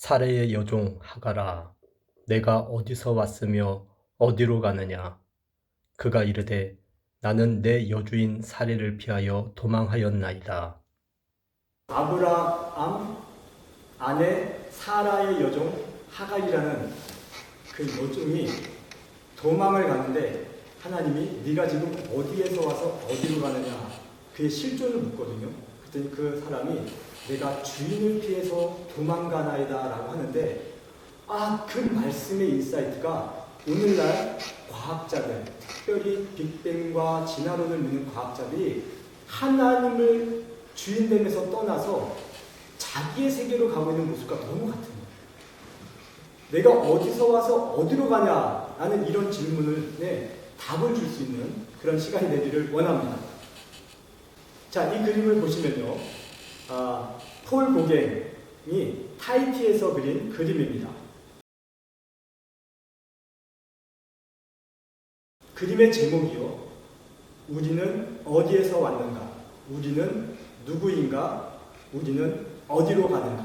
사레의 여종 하가라, 내가 어디서 왔으며 어디로 가느냐. 그가 이르되 나는 내 여주인 사레를 피하여 도망하였나이다. 아브라함 아내 사라의 여종 하갈이라는 그 여종이 도망을 가는데 하나님이 네가 지금 어디에서 와서 어디로 가느냐 그의 실존을 묻거든요. 그랬더니 그 사람이 내가 주인을 피해서 도망가나이다 라고 하는데 그 말씀의 인사이트가 오늘날 과학자들, 특별히 빅뱅과 진화론을 믿는 과학자들이 하나님을 주인됨에서 떠나서 자기의 세계로 가고 있는 모습과 너무 같은 거예요. 내가 어디서 와서 어디로 가냐라는 이런 질문을 답을 줄 수 있는 그런 시간이 되기를 원합니다. 자, 이 그림을 보시면요. 폴 고갱이 타이티에서 그린 그림입니다. 그림의 제목이요. 우리는 어디에서 왔는가? 우리는 누구인가? 우리는 어디로 가는가?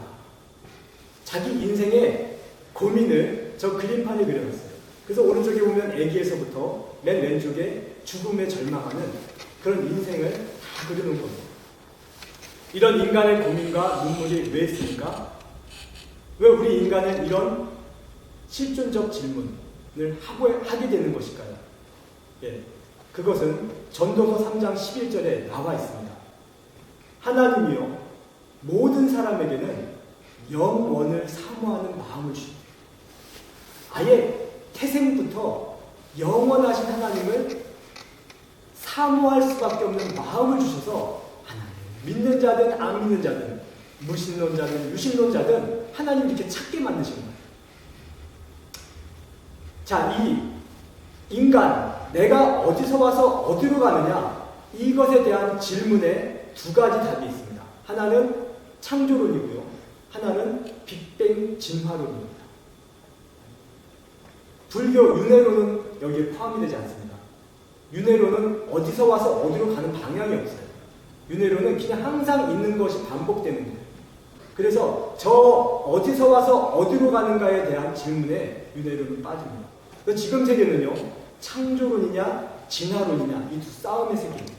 자기 인생의 고민을 저 그림판에 그려놨어요. 그래서 오른쪽에 보면 아기에서부터 맨 왼쪽에 죽음에 절망하는 그런 인생을 다 그려놓은 겁니다. 이런 인간의 고민과 눈물이 왜 있습니까? 왜 우리 인간은 이런 실존적 질문을 하게 되는 것일까요? 그것은 전도서 3장 11절에 나와 있습니다. 하나님이요 모든 사람에게는 영원을 사모하는 마음을 주십니다. 아예 태생부터 영원하신 하나님을 사모할 수밖에 없는 마음을 주셔서 하나님 믿는 자든 안 믿는 자든 무신론자든 유신론자든 하나님 이렇게 찾게 만드신 거예요. 자, 이 인간 내가 어디서 와서 어디로 가느냐 이것에 대한 질문에 두 가지 답이 있습니다. 하나는 창조론이고요. 하나는 빅뱅 진화론입니다. 불교 윤회론은 여기에 포함이 되지 않습니다. 윤회론은 어디서 와서 어디로 가는 방향이 없어요. 윤회론은 그냥 항상 있는 것이 반복되는 거예요. 그래서 저 어디서 와서 어디로 가는가에 대한 질문에 윤회론은 빠집니다. 지금 세계는요, 창조론이냐 진화론이냐 이 두 싸움의 세계입니다.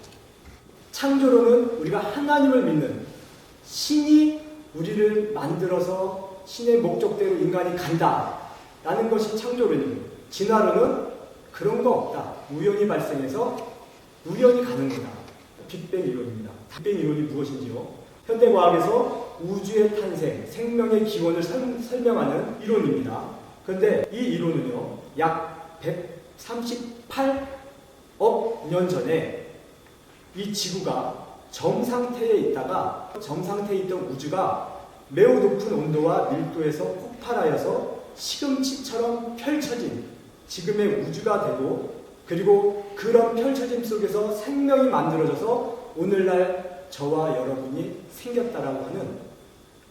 창조론은 우리가 하나님을 믿는 신이 우리를 만들어서 신의 목적대로 인간이 간다 라는 것이 창조론이고, 진화론은 그런 거 없다, 우연히 발생해서 우연히 가는 거다, 빅뱅 이론입니다. 빅뱅 이론이 무엇인지요? 현대과학에서 우주의 탄생, 생명의 기원을 설명하는 이론입니다. 그런데 이 이론은요, 약 138억 년 전에 이 지구가 정상태에 있다가 정상태에 있던 우주가 매우 높은 온도와 밀도에서 폭발하여서 시금치처럼 펼쳐진 지금의 우주가 되고, 그리고 그런 펼쳐짐 속에서 생명이 만들어져서 오늘날 저와 여러분이 생겼다라고 하는,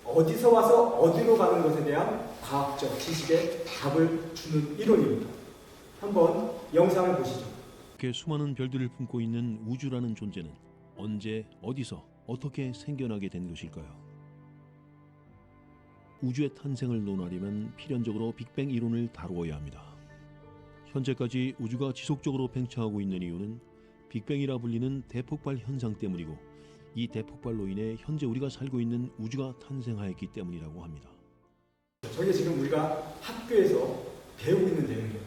어디서 와서 어디로 가는 것에 대한 과학적 지식의 답을 주는 이론입니다. 한번 영상을 보시죠. 이렇게 수많은 별들을 품고 있는 우주라는 존재는 언제, 어디서, 어떻게 생겨나게 된 것일까요? 우주의 탄생을 논하려면 필연적으로 빅뱅 이론을 다루어야 합니다. 현재까지 우주가 지속적으로 팽창하고 있는 이유는 빅뱅이라 불리는 대폭발 현상 때문이고, 이 대폭발로 인해 현재 우리가 살고 있는 우주가 탄생하였기 때문이라고 합니다. 저게 지금 우리가 학교에서 배우고 있는 내용이에요.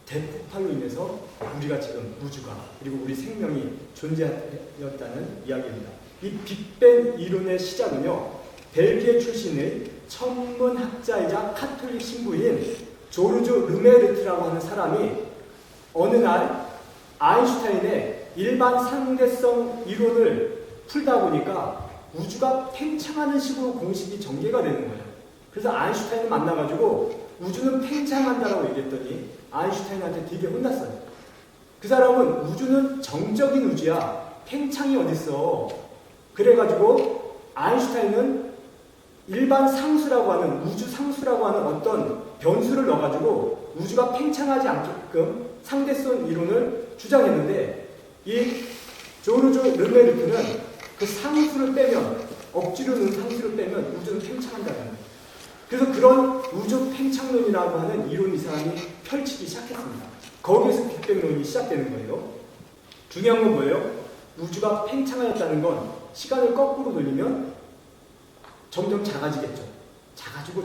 대폭발로 인해서 우리가 지금 우주가, 그리고 우리 생명이 존재하였다는 이야기입니다. 이 빅뱅 이론의 시작은요, 벨기에 출신의 천문학자이자 카톨릭 신부인 조르주 르메르트라고 하는 사람이 어느 날 아인슈타인의 일반 상대성 이론을 풀다 보니까 우주가 팽창하는 식으로 공식이 전개가 되는 거예요. 그래서 아인슈타인을 만나가지고 우주는 팽창한다라고 얘기했더니 아인슈타인한테 되게 혼났어요. 그 사람은 우주는 정적인 우주야, 팽창이 어딨어. 그래가지고 아인슈타인은 일반 상수라고 하는, 우주 상수라고 하는 어떤 변수를 넣어가지고 우주가 팽창하지 않게끔 상대성 이론을 주장했는데, 이 조르주 르메르트는 그 상수를 빼면, 억지로 넣은 상수를 빼면 우주는 팽창한다는 거예요. 그래서 그런 우주 팽창론이라고 하는 이론을 이 사람이 펼치기 시작했습니다. 거기에서 빅뱅론이 시작되는 거예요. 중요한 건 뭐예요? 우주가 팽창하였다는 건 시간을 거꾸로 돌리면 점점 작아지겠죠. 작아지고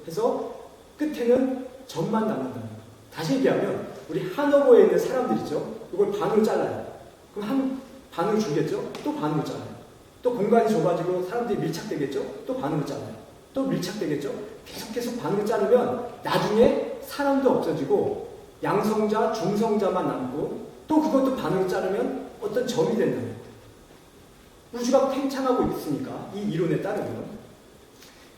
해서 끝에는 점만 남는다는 거예요. 다시 얘기하면 우리 한어버에 있는 사람들이죠. 이걸 반으로 잘라요. 그럼 한 반으로 줄겠죠? 또 반으로 잘라요. 또 공간이 좁아지고 사람들이 밀착되겠죠? 또 반으로 잘라요. 또 밀착되겠죠? 계속 반으로 자르면 나중에 사람도 없어지고 양성자, 중성자만 남고 또 그것도 반으로 자르면 어떤 점이 된다는 거예요. 우주가 팽창하고 있으니까 이 이론에 따르면.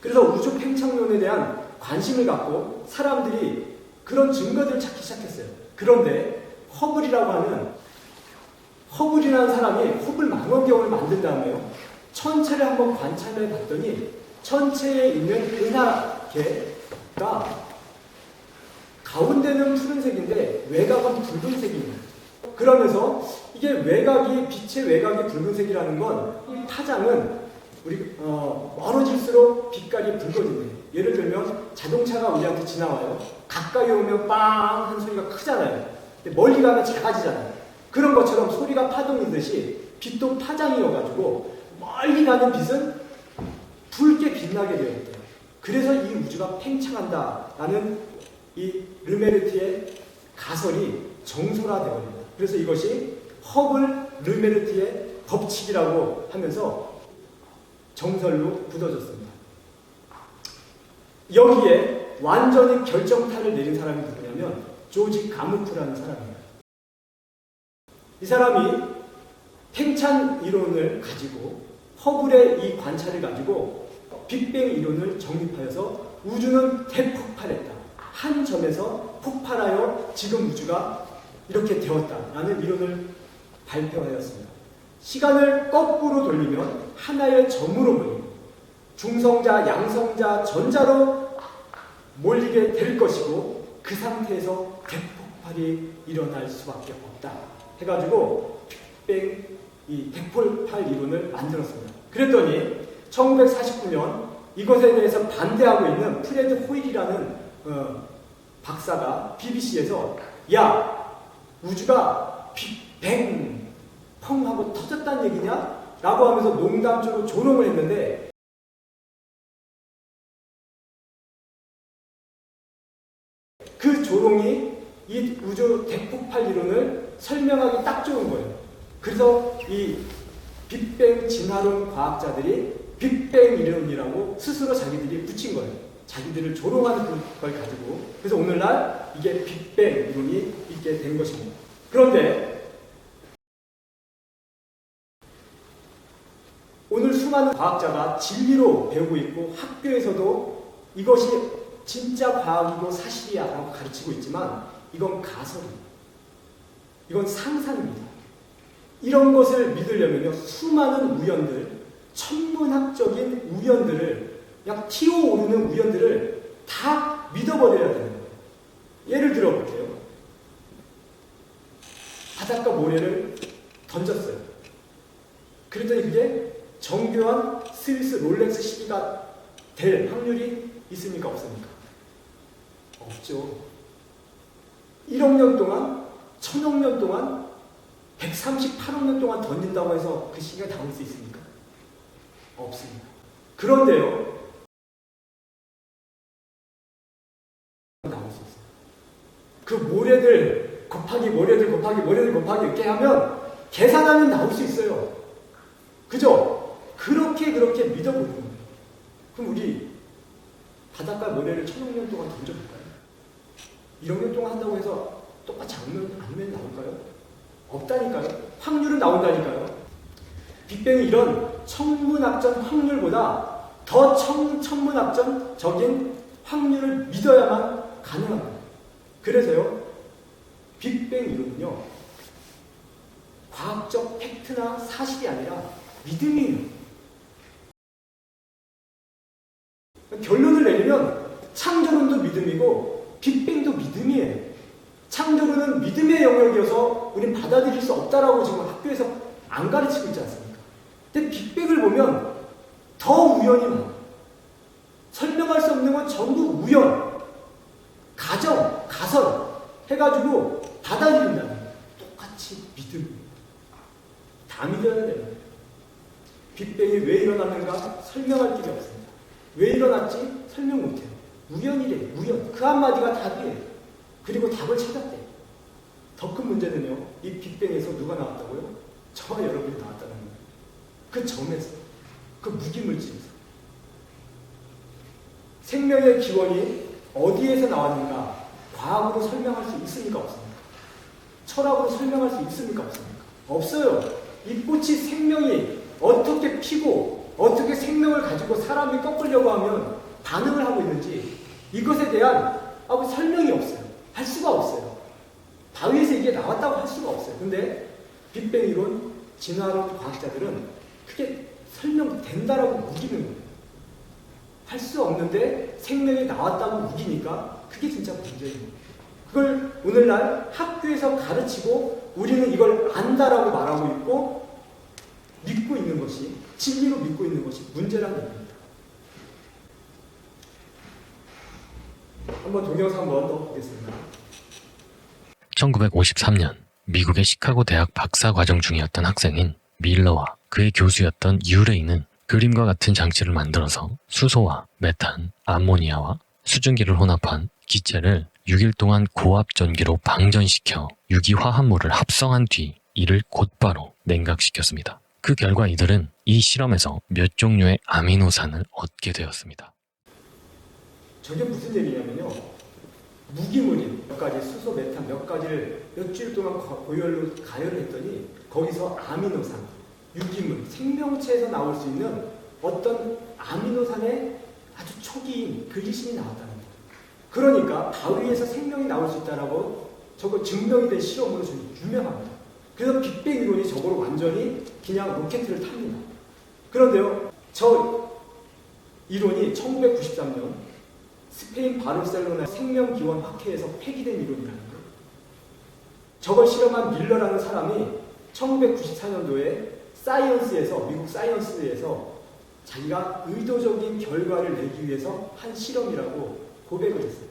그래서 우주 팽창론에 대한 관심을 갖고 사람들이 그런 증거들을 찾기 시작했어요. 그런데 허블이라는 사람이 허블 망원경을 만든 다음에요. 천체를 한번 관찰해 봤더니 천체에 있는 은하계가 가운데는 푸른색인데 외곽은 붉은색입니다. 그러면서 이게 빛의 외곽이 붉은색이라는 건 이 파장은 멀어질수록 빛깔이 붉어집니다. 예를 들면 자동차가 우리한테 지나와요. 가까이 오면 빵 하는 소리가 크잖아요. 근데 멀리 가면 작아지잖아요. 그런 것처럼 소리가 파동이듯이 빛도 파장이어가지고 멀리 가는 빛은 붉게 빛나게 되어 있대요. 그래서 이 우주가 팽창한다라는 이 르메르티의 가설이 정설화되어버립니다. 그래서 이것이 허블 르메르티의 법칙이라고 하면서 정설로 굳어졌습니다. 여기에 완전히 결정타를 내린 사람이 누구냐면 조지 가무프라는 사람이에요. 이 사람이 팽창 이론을 가지고 허블의 이 관찰을 가지고 빅뱅 이론을 정립하여서 우주는 대폭발했다. 한 점에서 폭발하여 지금 우주가 이렇게 되었다라는 이론을 발표하였습니다. 시간을 거꾸로 돌리면 하나의 점으로 몰리고 중성자, 양성자, 전자로 몰리게 될 것이고 그 상태에서 대폭발이 일어날 수밖에 없다. 해가지고 빅뱅 이 대폭발 이론을 만들었습니다. 그랬더니 1949년 이것에 대해서 반대하고 있는 프레드 호일이라는 박사가 BBC에서 야 우주가 빅뱅 펑 하고 터졌다는 얘기냐? 라고 하면서 농담적으로 조롱을 했는데 그 조롱이 이 우주 대폭발 이론을 설명하기 딱 좋은 거예요. 그래서 이 빅뱅 진화론 과학자들이 빅뱅 이론이라고 스스로 자기들이 붙인 거예요. 자기들을 조롱하는 걸 가지고. 그래서 오늘날 이게 빅뱅 이론이 있게 된 것입니다. 그런데 오늘 수많은 과학자가 진리로 배우고 있고 학교에서도 이것이 진짜 과학이고 사실이야 라고 가르치고 있지만 이건 가설입니다. 이건 상상입니다. 이런 것을 믿으려면 수많은 우연들, 천문학적인 우연들을 그냥 튀어오르는 우연들을 다 믿어버려야 되는 거예요. 예를 들어 볼게요. 바닷가 모래를 던졌어요. 그랬더니 그게 정교한 스위스 롤렉스 시계가 될 확률이 있습니까? 없습니까? 없죠. 1억 년 동안, 1000억 년 동안, 138억 년 동안 던진다고 해서 그 시계가 나올 수 있습니까? 없습니다. 그런데요, 나올 수 있어요. 그 모래들 곱하기 모래들 이렇게 하면 계산하면 나올 수 있어요. 그죠? 그렇게 믿어보는 거예요. 그럼 우리 바닷가 모래를 1000억 년 동안 던져볼까요? 1억 년 동안 한다고 해서 똑같이 아니면 나올까요? 없다니까요. 확률은 나온다니까요. 빅뱅이 이런 천문학적 확률보다 더 천문학적인 확률을 믿어야만 가능합니다. 그래서요, 빅뱅 이론은요, 과학적 팩트나 사실이 아니라 믿음이에요. 결론을 내리면 창조론도 믿음이고 빅뱅도 믿음이에요. 창조론은 믿음의 영역이어서 우린 받아들일 수 없다라고 지금 학교에서 안 가르치고 있지 않습니까? 근데 빅뱅을 보면 더 우연이 많아요. 빅뱅이 왜 일어났는가 설명할 길이 없습니다. 왜 일어났지? 설명 못해요. 우연이래, 우연. 그 한마디가 답이에요. 그리고 답을 찾았대. 더 큰 문제는요, 이 빅뱅에서 누가 나왔다고요? 저와 여러분이 나왔다는 거예요. 그 점에서, 그 무기물질에서. 생명의 기원이 어디에서 나왔는가? 과학으로 설명할 수 있습니까? 없습니까? 철학으로 설명할 수 있습니까? 없습니까? 없어요. 이 꽃이 생명이 어떻게 피고 어떻게 생명을 가지고 사람이 꺾으려고 하면 반응을 하고 있는지 이것에 대한 설명이 없어요. 할 수가 없어요. 바위에서 이게 나왔다고 할 수가 없어요. 근데 빅뱅 이론, 진화론 과학자들은 그게 설명된다라고 우기는 거예요. 할 수 없는데 생명이 나왔다고 우기니까 그게 진짜 문제인 거예요. 그걸 오늘날 학교에서 가르치고 우리는 이걸 안다라고 말하고 있고 믿고 있는 것이, 진리로 믿고 있는 것이 문제라는 얘기입니다. 한번 동영상 한번 더 보겠습니다. 1953년 미국의 시카고 대학 박사 과정 중이었던 학생인 밀러와 그의 교수였던 유레이는 그림과 같은 장치를 만들어서 수소와 메탄, 암모니아와 수증기를 혼합한 기체를 6일 동안 고압 전기로 방전시켜 유기화합물을 합성한 뒤 이를 곧바로 냉각시켰습니다. 그 결과 이들은 이 실험에서 몇 종류의 아미노산을 얻게 되었습니다. 저게 무슨 얘기냐면요. 무기물인 몇 가지 수소, 메탄 몇 가지를 몇 주일 동안 고열로 가열을 했더니 거기서 아미노산, 유기물, 생명체에서 나올 수 있는 어떤 아미노산의 아주 초기인 글리신이 나왔다는 거예요. 그러니까 바위에서 생명이 나올 수 있다라고 저거 증명이 된 실험으로 좀 유명합니다. 그래서 빅뱅 이론이 저거로 완전히 그냥 로켓을 탑니다. 그런데요, 저 이론이 1993년 스페인 바르셀로나 생명기원 학회에서 폐기된 이론이라는 거예요. 저걸 실험한 밀러라는 사람이 1994년도에 사이언스에서, 미국 사이언스에서 자기가 의도적인 결과를 내기 위해서 한 실험이라고 고백을 했어요.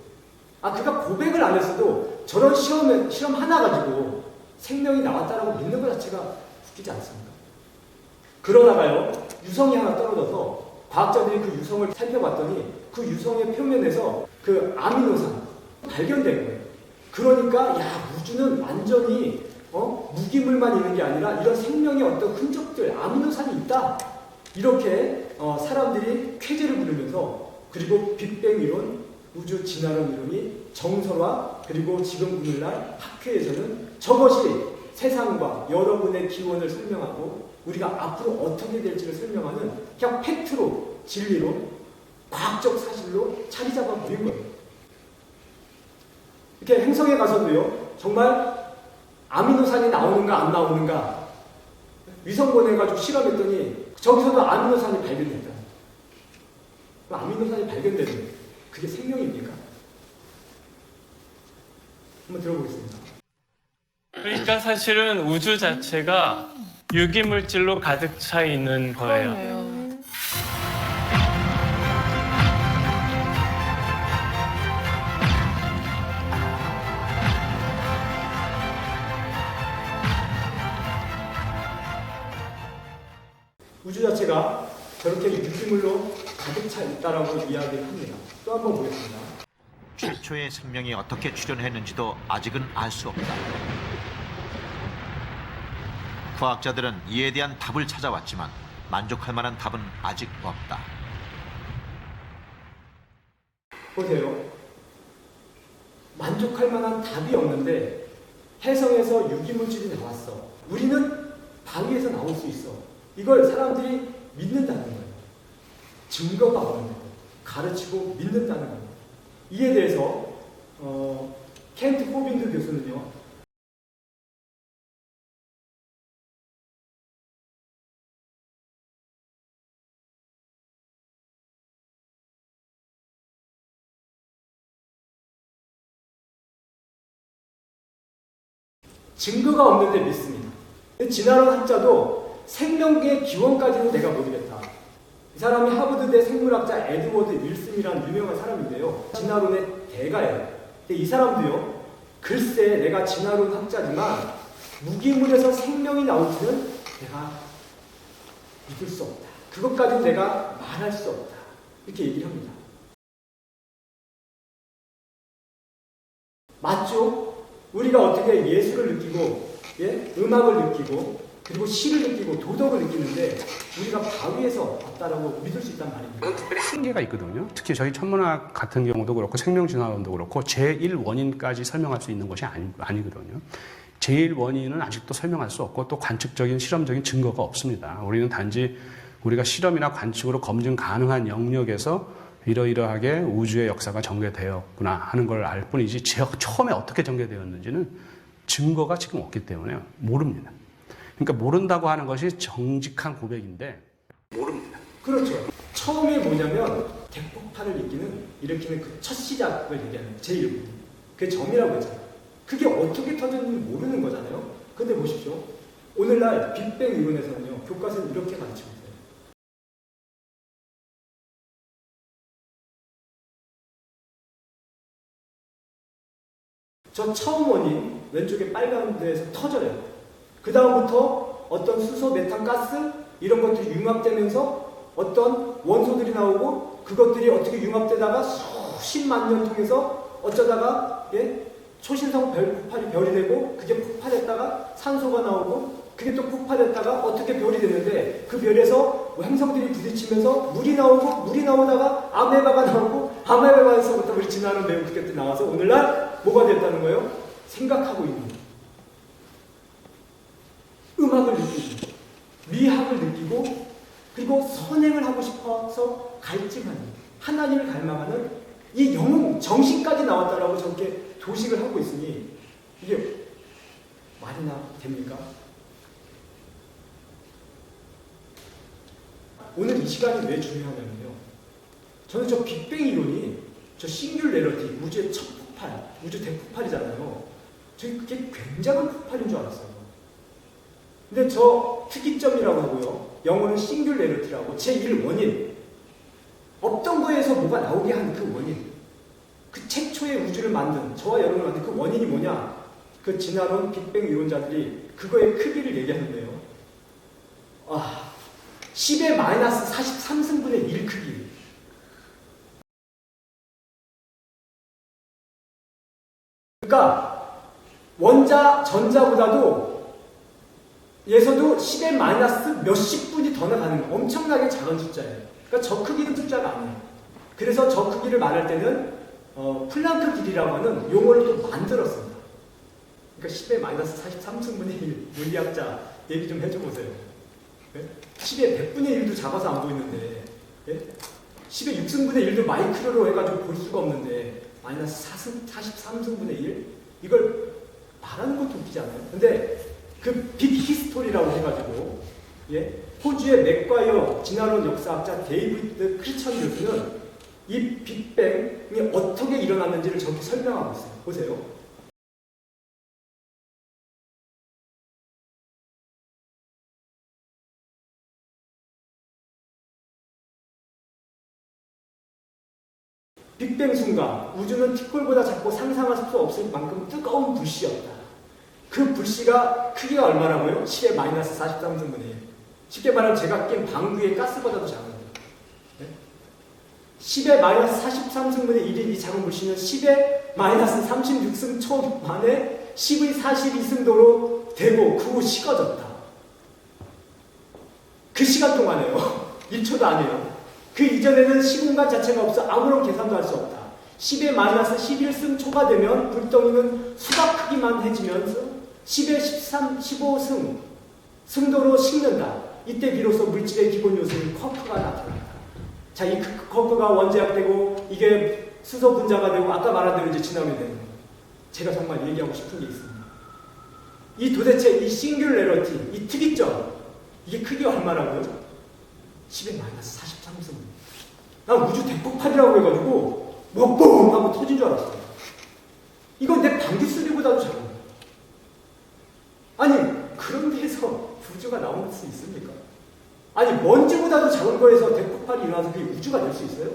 그가 고백을 안 했어도 저런 실험 하나 가지고 생명이 나왔다라고 믿는 것 자체가 웃기지 않습니까? 그러다가요, 유성이 하나 떨어져서 과학자들이 그 유성을 살펴봤더니 그 유성의 표면에서 그 아미노산 발견된 거예요. 그러니까 우주는 완전히 무기물만 있는 게 아니라 이런 생명의 어떤 흔적들, 아미노산이 있다. 이렇게 사람들이 쾌재를 부르면서 그리고 빅뱅 이론, 우주 진화론 이론이 정설화 그리고 지금 오늘날 학회에서는 저것이 세상과 여러분의 기원을 설명하고 우리가 앞으로 어떻게 될지를 설명하는 그냥 팩트로, 진리로, 과학적 사실로 자리 잡아버린 거예요. 이렇게 행성에 가서도요, 정말 아미노산이 나오는가 안 나오는가 위성 보내가지고 실험했더니 저기서도 아미노산이 발견됐다. 아미노산이 발견되는 그게 생명입니까? 한번 들어보겠습니다. 그러니까 사실은 우주 자체가 유기물질로 가득 차 있는 거예요. 그러네요. 우주 자체가 저렇게 유기물로 가득 차 있다라고 이야기를 합니다. 또 한번 보겠습니다. 최초의 생명이 어떻게 출현했는지도 아직은 알 수 없다. 과학자들은 이에 대한 답을 찾아왔지만 만족할 만한 답은 아직 없다. 보세요. 만족할 만한 답이 없는데 해성에서 유기물질이 나왔어. 우리는 바위에서 나올 수 있어. 이걸 사람들이 믿는다는 거예요. 증거가 없는데 가르치고 믿는다는 거예요. 이에 대해서 켄트 호빈드 교수는요. 증거가 없는데 믿습니다. 진화론 학자도 생명계의 기원까지는 내가 모르겠다. 이 사람이 하버드대 생물학자 에드워드 윌슨이라는 유명한 사람인데요. 진화론의 대가예요. 근데 이 사람도요. 글쎄 내가 진화론 학자지만 무기물에서 생명이 나올지는 내가 믿을 수 없다. 그것까지 내가 말할 수 없다. 이렇게 얘기를 합니다. 맞죠? 우리가 어떻게 예술을 느끼고, 예? 음악을 느끼고, 그리고 시를 느끼고, 도덕을 느끼는데 우리가 바위에서 왔다라고 믿을 수 있단 말입니다. 특별히 한계가 있거든요. 특히 저희 천문학 같은 경우도 그렇고 생명진화론도 그렇고 제1원인까지 설명할 수 있는 것이 아니거든요. 제1원인은 아직도 설명할 수 없고 또 관측적인 실험적인 증거가 없습니다. 우리는 단지 우리가 실험이나 관측으로 검증 가능한 영역에서 이러이러하게 우주의 역사가 전개되었구나 하는 걸 알 뿐이지 처음에 어떻게 전개되었는지는 증거가 지금 없기 때문에 모릅니다. 그러니까 모른다고 하는 것이 정직한 고백인데 모릅니다. 그렇죠. 처음에 뭐냐면 대폭발을 일으키는 그 첫 시작을 얘기하는 제1원. 그게 점이라고 했잖아요. 그게 어떻게 터졌는지 모르는 거잖아요. 근데 보십시오. 오늘날 빅뱅 이론에서는요. 교과서는 이렇게 가르치고 있어요. 저 처음 원인 왼쪽에 빨간 데에서 터져요. 그 다음부터 어떤 수소, 메탄, 가스 이런 것들이 융합되면서 어떤 원소들이 나오고 그것들이 어떻게 융합되다가 수십만 년 통해서 어쩌다가 초신성 별 폭발이 별이 되고 그게 폭발했다가 산소가 나오고 그게 또 폭발했다가 어떻게 별이 되는데 그 별에서 행성들이 부딪히면서 물이 나오고 물이 나오다가 아메바가 나오고 아메바에서부터 우리 진화론 배운 그것들이 나와서 오늘날 뭐가 됐다는 거예요? 생각하고 있는 음악을 느끼고 미학을 느끼고 그리고 선행을 하고 싶어서 갈증하는 하나님을 갈망하는 이 영혼 정신까지 나왔다라고 저렇게 도식을 하고 있으니 이게 말이나 됩니까? 오늘 이 시간이 왜 중요하냐면요. 저는 저 빅뱅 이론이 저 싱귤레러티 우주의 첫 폭발, 우주 대폭발이잖아요. 저희 그게 굉장한 폭발인 줄 알았어요. 근데 저 특이점이라고 하고요. 영어는 싱귤레러티라고 제1원인. 없던 거에서 뭐가 나오게 한 그 원인. 그 최초의 우주를 만든, 저와 여러분을 만든 그 원인이 뭐냐? 그 진화론 빅뱅 이론자들이 그거의 크기를 얘기하는데요. 10의 마이너스 43승분의 1 크기. 그러니까 전자보다도 예서도 10의 마이너스 몇십 분이 더 나가는 거예요. 엄청나게 작은 숫자예요. 그러니까 저 크기는 숫자가 아니에요. 그래서 저 크기를 말할 때는 플랑크 길이라고 하는 용어를 또 만들었습니다. 그러니까 10의 마이너스 43승분의 1 물리학자 얘기 좀 해줘 보세요. 10의 100분의 1도 작아서 안 보이는데 10의 6승분의 1도 마이크로로 해가지고 볼 수가 없는데 마이너스 43승분의 1? 이걸 말하는 것도 웃기지 않아요? 근데 그 빅 히스토리라고 해가지고 호주의 맥과이어 진화론 역사학자 데이비드 크리천 교수는 이 빅뱅이 어떻게 일어났는지를 저렇게 설명하고 있어요. 보세요. 빅뱅 순간 우주는 티끌보다 작고 상상할 수 없을 만큼 뜨거운 불씨였다. 그 불씨가 크기가 얼마라고요? 10의 마이너스 43승분의 1. 쉽게 말하면 제가 낀 방귀의 가스보다도 작은 거예요. 10의 마이너스 43승분의 1인 이 작은 불씨는 10의 마이너스 36승 초 만에 10의 42승도로 되고 그 후 식어졌다. 그 시간 동안에요. 1초도 아니에요. 그 이전에는 시공간 자체가 없어 아무런 계산도 할 수 없다. 10의 마이너스 11승 초가 되면 불덩이는 수박 크기만 해지면서 10의 13, 15승 승도로 식는다. 이때 비로소 물질의 기본 요소인 쿼크가 나타난다. 자, 이 쿼크가 원자약되고 이게 수소 분자가 되고 아까 말한 대로 이제 진화론이 되는 거예요. 제가 정말 얘기하고 싶은 게 있습니다. 이 도대체 이 싱귤레러티, 이 특이점, 이게 크기가 얼마라고요? 10의 마이너스 43승. 난 우주 대폭발이라고 해가지고 뭐 뻥 하고 터진 줄 알았어요. 이건 내 방귀 소리보다도 작은 거예요. 아니 그런 데서 우주가 나올 수 있습니까? 아니 먼지보다도 작은 거에서 대폭발이 일어나서 그게 우주가 될 수 있어요?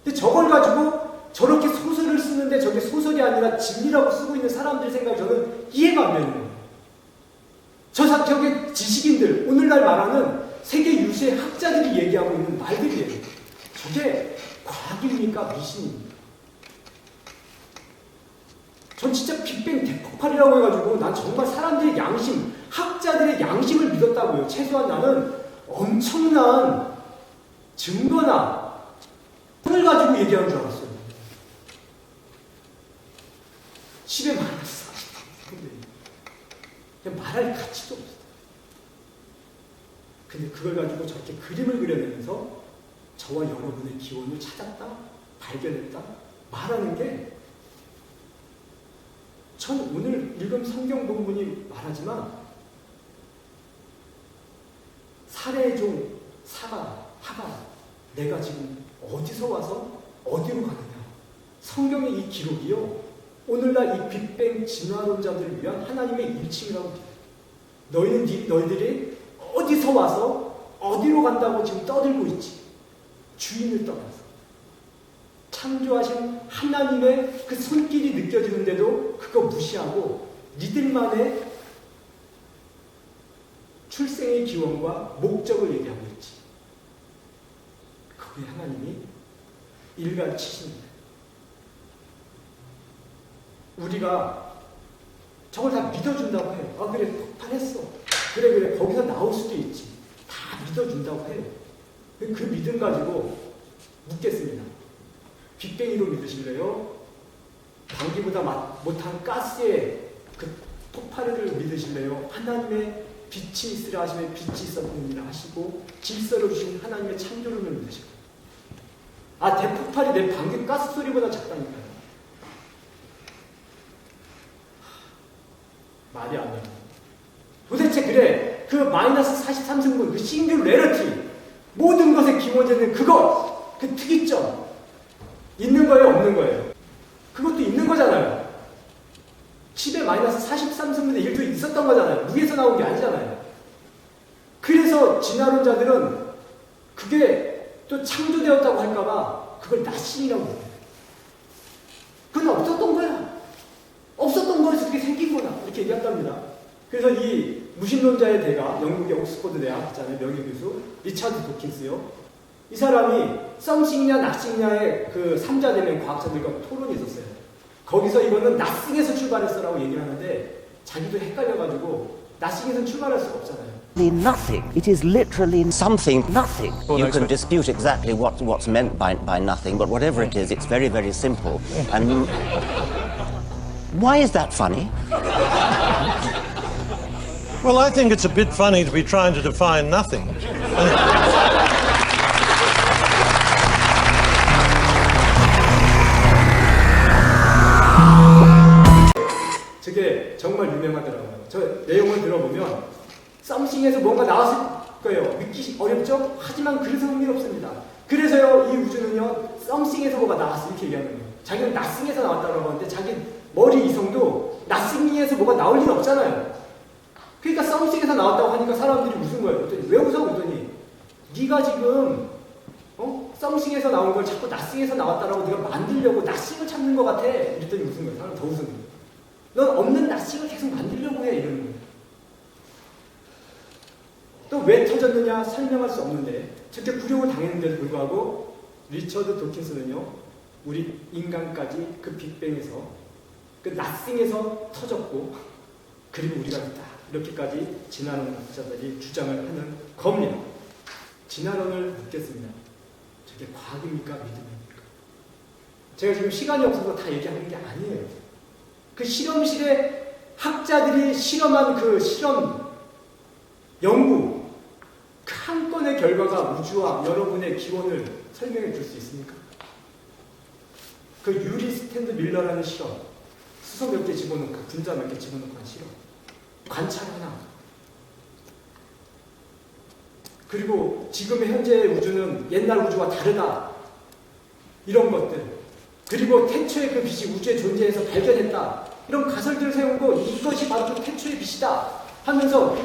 근데 저걸 가지고 저렇게 소설을 쓰는데 저게 소설이 아니라 진리라고 쓰고 있는 사람들 생각이 저는 이해가 안 되는 거예요. 저게 지식인들, 오늘날 말하는 세계 사람들이 얘기하고 있는 말들이에요. 저게 과학입니까? 미신입니까? 전 진짜 빅뱅 대폭발이라고 해가지고 난 정말 사람들의 양심, 학자들의 양심을 믿었다고요. 최소한 나는 엄청난 증거나 을 가지고 얘기하는 줄 알았어요. 10에 마이너스 40. 그냥 말할 가치도 없어요. 근데 그걸 가지고 저렇게 그림을 그려내면서 저와 여러분의 기원을 찾았다, 발견했다, 말하는 게 전 오늘 읽은 성경 본문이 말하지만 살해의 종, 하가 내가 지금 어디서 와서 어디로 가느냐. 성경의 이 기록이요. 오늘날 이 빅뱅 진화론자들을 위한 하나님의 일침이라고 해요. 너희들이 어디서 와서 어디로 간다고 지금 떠들고 있지. 주인을 떠나서. 창조하신 하나님의 그 손길이 느껴지는데도 그거 무시하고 니들만의 출생의 기원과 목적을 얘기하고 있지. 그게 하나님이 일관치십니다. 우리가 저걸 다 믿어준다고 해요. 아 그래 폭발했어. 그래 거기서 나올 수도 있지. 다 믿어준다고 해요. 그 믿음 가지고 묻겠습니다. 빅뱅이로 믿으실래요? 방귀보다 못한 가스의 그 폭발을 믿으실래요? 하나님의 빛이 있으라 하시면 빛이 있었느니라 하시고 질서를 주신 하나님의 창조를 믿으시고 아 대폭발이 내 방귀 가스 소리보다 작다니까요. 말이 안 돼요. 도대체 그래 그 마이너스 43승분 그 싱귤레러티 모든 것의 기원제는 그것 그 특이점 있는 거예요 없는 거예요? 그것도 있는 거잖아요. 10의 마이너스 43승분의 1도 있었던 거잖아요. 위에서 나온 게 아니잖아요. 그래서 진화론자들은 그게 또 창조되었다고 할까봐 그걸 나신이라고 해요. 그건 없었던 거야. 없었던 거에서 그렇게 생긴 거다. 이렇게 얘기한답니다. 그래서 이 무신론자의 대가 영국의 옥스퍼드 대학 있잖아요. 명예교수 리차드 도킨스요. 이 사람이 썸씽이냐 낫싱냐의 그 3자되는 과학자들과 토론이 있었어요. 거기서 이거는 낫싱에서 출발했어라고 얘기를 하는데 자기도 헷갈려가지고 낫싱에서 출발할 수가 없잖아요. Nothing. It is literally something nothing. You can dispute exactly what's meant by nothing, but whatever it is, it's very, very simple. And why is that funny? Well, I think it's a bit funny to be trying to define nothing. 저게 정말 유명하더라고요. 저 내용을 들어보면 썸씽에서 뭔가 나왔을 거예요. 믿기 어렵죠? 하지만 그래서 흥미롭습니다. 그래서요 이 우주는요 썸씽에서 뭐가 나왔어 이렇게 얘기하는 거예요. 자기는 낫싱에서 나왔다고 하는데 자기 머리 이성도 낫싱에서 뭐가 나올 일 없잖아요. 그러니까 썸씽에서 나왔다고 하니까 사람들이 웃은 거예요. 그랬더니 왜 웃어? 그랬더니 네가 지금 썸씽에서 나온 걸 자꾸 낫싱에서 나왔다라고 네가 만들려고 낫싱을 찾는 것 같아. 그랬더니 웃은 거예요. 사람 더 웃은 거예요. 넌 없는 낫싱을 계속 만들려고 해 이러는 거예요. 또 왜 터졌느냐 설명할 수 없는데 저렇게 굴욕을 당했는데도 불구하고 리처드 도킨스는요 우리 인간까지 그 빅뱅에서 그 낫싱에서 터졌고 그리고 우리가 있다 이렇게까지 진화론 학자들이 주장을 하는 겁니다. 진화론을 묻겠습니다. 저게 과학입니까 믿음입니까? 제가 지금 시간이 없어서 다 얘기하는 게 아니에요. 그 실험실에 학자들이 실험한 그 실험 연구 그 한 건의 결과가 우주와 여러분의 기원을 설명해 줄 수 있습니까? 그 유리 스탠드 밀러라는 실험 수소 몇 개 집어넣고 분자 몇 개 집어넣고 한 실험 관찰 하나 그리고 지금의 현재의 우주는 옛날 우주와 다르다 이런 것들 그리고 태초의 그 빛이 우주에 존재해서 발견했다 이런 가설들을 세우고 이것이 바로 그 태초의 빛이다 하면서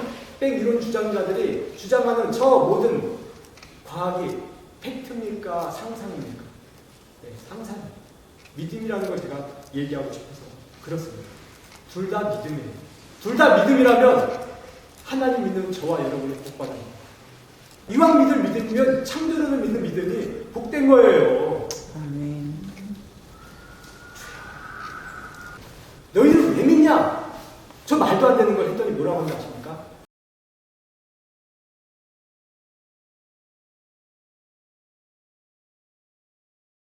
빅뱅 이론 주장자들이 주장하는 저 모든 과학이 팩트입니까? 상상입니까? 네, 상상. 믿음이라는 걸 제가 얘기하고 싶어서 그렇습니다. 둘 다 믿음이에요. 둘 다 믿음이라면 하나님 믿는 저와 여러분의 복받아입니다. 이왕 믿으면 창조론을 믿는 믿음이 복된 거예요. 너희는 왜 믿냐? 저 말도 안 되는 걸 했더니 뭐라고 하는지 아십니까?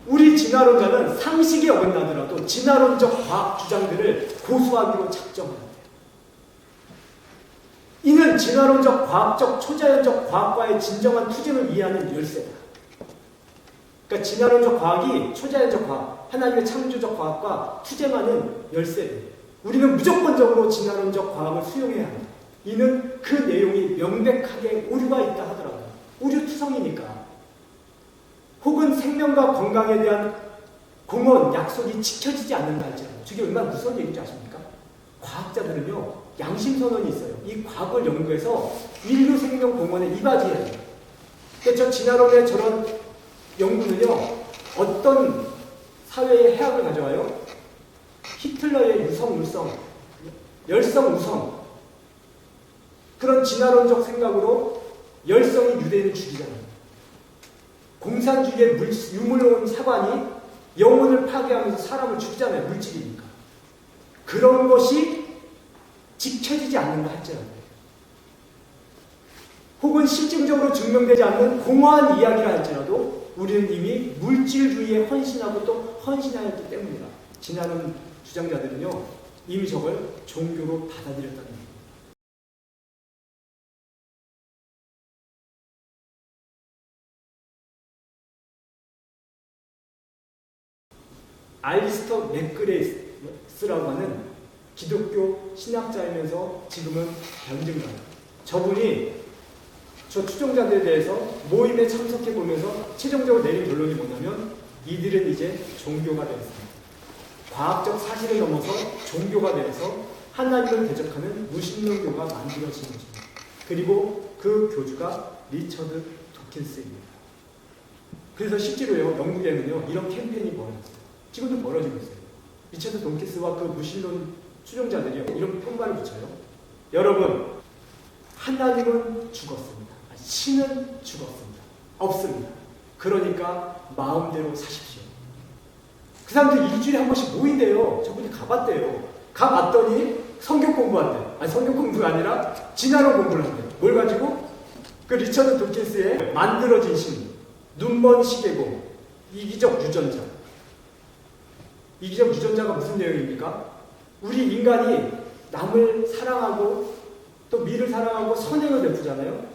우리 진화론자는 상식이 어긋나더라도 진화론적 과학 주장들을 고수하기로 작정합니다. 이는 진화론적 과학적 초자연적 과학과의 진정한 투쟁을 이해하는 열쇠다. 그러니까 진화론적 과학이 초자연적 과학, 하나님의 창조적 과학과 투쟁하는 열쇠예요. 우리는 무조건적으로 진화론적 과학을 수용해야 합니다. 이는 그 내용이 명백하게 오류가 있다 하더라고요. 오류투성이니까. 혹은 생명과 건강에 대한 공언, 약속이 지켜지지 않는다 할지라도 저게 얼마나 무서운 얘기인지 아십니까? 과학자들은요, 양심선언이 있어요. 이 과학을 연구해서 인류 생명 공헌에 이바지해야 돼요. 그러니까 저 진화론의 저런 연구는요, 어떤 사회의 해악을 가져와요? 히틀러의 유성, 울성, 열성, 우성, 그런 진화론적 생각으로 열성이 유대인을 죽이잖아요. 공산주의의 유물론 사관이 영혼을 파괴하면서 사람을 죽이잖아요. 물질이니까. 그런 것이 지켜지지 않는다 할지라도, 혹은 실증적으로 증명되지 않는 공허한 이야기라 할지라도 우리는 이미 물질주의에 헌신하고 또 헌신하였기 때문이다. 진화론 주장자들은요, 이미 저걸 종교로 받아들였다는 겁니다. 알리스터 맥그레이스라고 하는 기독교 신학자이면서 지금은 변증가예요. 저분이 저 추종자들에 대해서 모임에 참석해 보면서 최종적으로 내린 결론이 뭐냐면 이들은 이제 종교가 되었습니다. 과학적 사실을 넘어서 종교가 되어서 하나님을 대적하는 무신론교가 만들어진 것입니다. 그리고 그 교주가 리처드 도킨스입니다. 그래서 실제로요, 영국에는요, 이런 캠페인이 벌어졌어요. 지금도 벌어지고 있어요. 리처드 돈키스와 그 무신론 추종자들이 이런 평가를 붙여요. 여러분, 하나님은 죽었습니다. 신은 죽었습니다. 없습니다. 그러니까 마음대로 사십시오. 그 사람들 일주일에 한 번씩 모인대요. 저분이 가봤대요. 가봤더니 성경 공부한대요. 아니, 성경 공부가 아니라 진화론 공부를 한대요. 뭘 가지고? 그 리처드 돈키스의 만들어진 신, 눈먼 시계공, 이기적 유전자. 이기적 유전자가 무슨 내용입니까? 우리 인간이 남을 사랑하고 또 미를 사랑하고 선행을 베푸잖아요.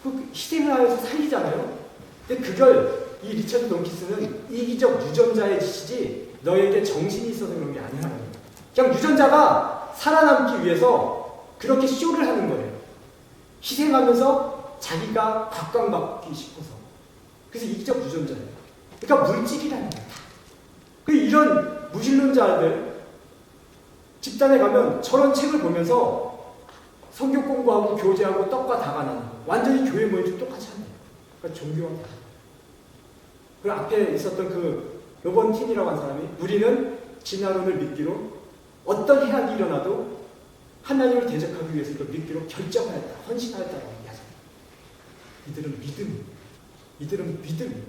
그 희생을 하여서 살리잖아요. 근데 그걸 이 리처드 돈키스는 이기적 유전자의 짓이지 너에게 정신이 있어서 그런 게 아니라는 거예요. 그냥 유전자가 살아남기 위해서 그렇게 쇼를 하는 거예요. 희생하면서 자기가 각광받기 싶어서. 그래서 이기적 유전자예요. 그러니까 물질이라는 거예요. 이런 무신론자들 집단에 가면 저런 책을 보면서 성경 공부하고 교제하고 떡과 다가 나는 거. 완전히 교회 모임 좀 똑같이 하네요. 그러니까 종교와 다. 그리고 앞에 있었던 그 로번틴이라고 한 사람이 우리는 진화론을 믿기로 어떤 해악이 일어나도 하나님을 대적하기 위해서 그 믿기로 결정하였다. 헌신하였다라고 얘기하잖아요. 이들은 믿음. 이들은 믿음.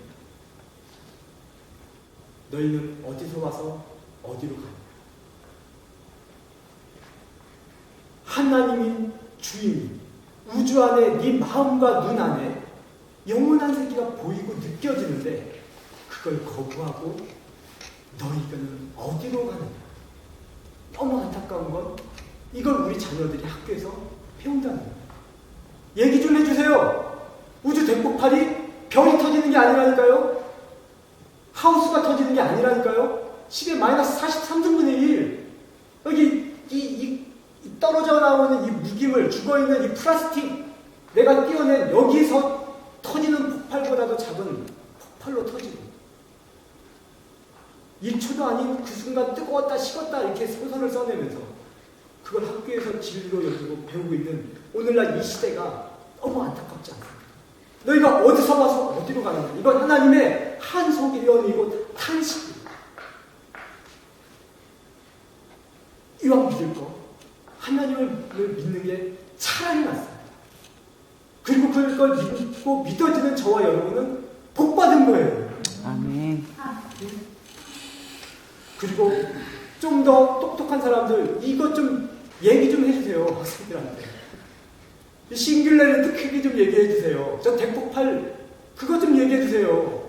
너희는 어디서 와서 어디로 가느냐. 하나님이 주인이 우주 안에 네 마음과 눈 안에 영원한 세계가 보이고 느껴지는데 그걸 거부하고 너희는 어디로 가느냐. 너무 안타까운 건 이걸 우리 자녀들이 학교에서 배운다는 거예요. 얘기 좀 해주세요. 우주 대폭발이 별이 터지는 게 아니라니까요. 하우스가 터지는 게 아니라니까요. 10의 마이너스 43분의 1. 여기 이 떨어져 나오는 이 무기물, 죽어있는 이 플라스틱, 내가 띄어낸 여기서 터지는 폭발보다도 작은 폭발로 터지고 1초도 아닌 그 순간 뜨거웠다 식었다 이렇게 소설을 써내면서 그걸 학교에서 진리로 여기고 배우고 있는 오늘날 이 시대가 너무 안타깝지 않습니까? 너희가 어디서 와서 어디로 가는가? 이건 하나님의 한속이련이고 탄식이에요. 이왕 믿을 거 하나님을 믿는 게 차라리 낫습니다. 그리고 그 그걸 믿고 믿어지는 저와 여러분은 복받은 거예요. 아멘. 그리고 좀 더 똑똑한 사람들 이것 좀 얘기 좀 해주세요. 학생들한테. 싱귤레리티 크기 좀 얘기해 주세요. 저 대폭발 그것 좀 얘기해 주세요.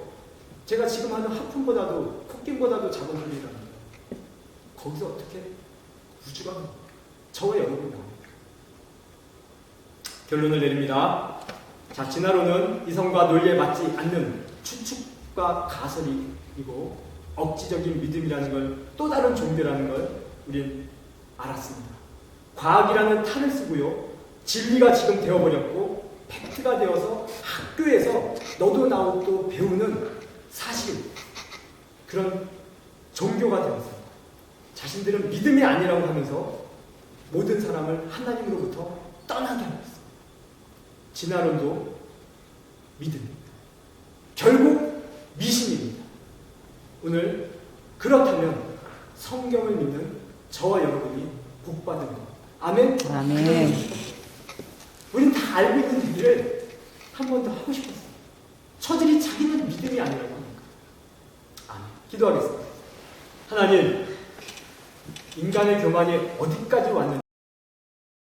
제가 지금 하는 하품보다도 코끼보다도 작은 소리랍니다. 거기서 어떻게 우주가 저와 여러분이 나옵니까? 결론을 내립니다. 자, 진화론은 이성과 논리에 맞지 않는 추측과 가설이고 억지적인 믿음이라는 걸 또 다른 종교라는 걸 우린 알았습니다. 과학이라는 탈을 쓰고요. 진리가 지금 되어버렸고 팩트가 되어서 학교에서 너도 나도 배우는 사실 그런 종교가 되었어요. 자신들은 믿음이 아니라고 하면서 모든 사람을 하나님으로부터 떠나게 하고 있어요. 진화론도 믿음입니다. 결국 미신입니다. 오늘 그렇다면 성경을 믿는 저와 여러분이 복받은 것. 아멘? 아멘. 우린 다 알고 있는 얘기를 한 번 더 하고 싶었어요. 저들이 자기는 믿음이 아니라고 합니까? 아멘. 기도하겠습니다. 하나님, 인간의 교만이 어디까지 왔는지